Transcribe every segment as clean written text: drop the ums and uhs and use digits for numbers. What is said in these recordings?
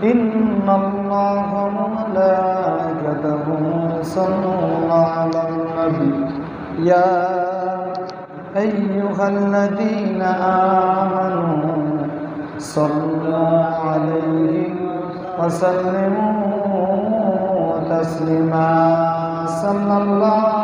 إن الله وملائكته يصلون على النبي يا أيها الذين آمنوا صلوا عليه وسلموا تسليما صلى الله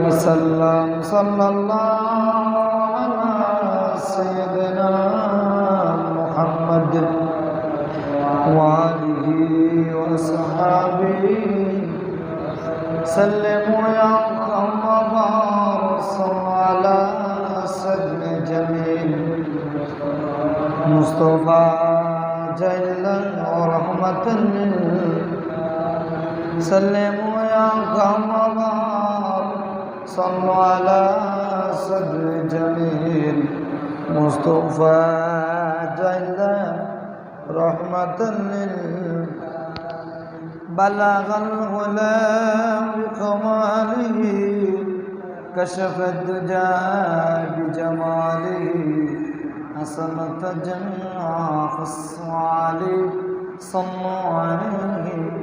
وسلم صلى الله على سيدنا محمد وآله وصحبه سلموا يا محمد صلى على سيد جميل مصطفى جيلا ورحمة سلموا يا محمد صلوا على صدر جميل مصطفى جيلا رحمة بلغ الغلام بكماله كشف الدجى بجماله حسنة جميع خصال صلوا عليه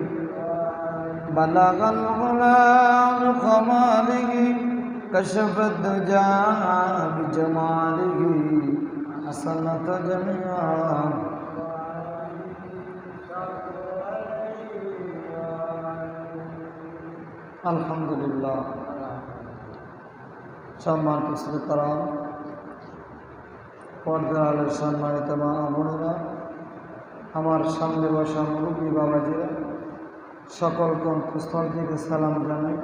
بلغ الغلام بكماله كشف الدجى بجماله حسنة جميع আলহামদুলিল্লাহ। সম্মানিত শ্রোতারা, পর্দার আলোর সম্মানিত মা বোনেরা, আমার সামনে বসা মুরব্বী বাবাজিরা, সকল কণ্ঠস্থল থেকে সালাম জানাই।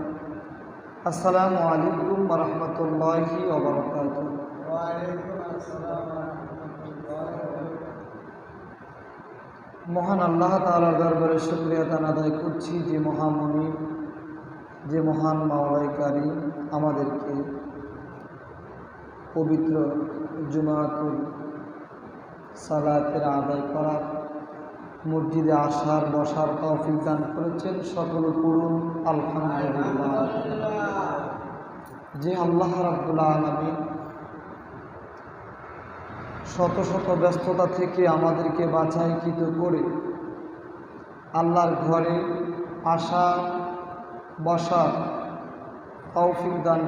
আসসালামু আলাইকুম ওয়া রাহমাতুল্লাহি ওয়া বারাকাতুহু। মহান আল্লাহ তাআলার দরবারে শুকরিয়া আদায় করছি যে মহামণি, যে মহান মাওলাই কারীম আমাদেরকে পবিত্র জুমাতুল সালাতের আদায় করার, মসজিদে আসার বসার তৌফিক দান করেছেন। সকল পড়ুন আলহামদুলিল্লাহ। যে আল্লাহ রাব্বুল আলামিন শত শত ব্যস্ততা থেকে আমাদেরকে বাছাইকৃত করে আল্লাহর ঘরে আসা বসার তৌফিক দান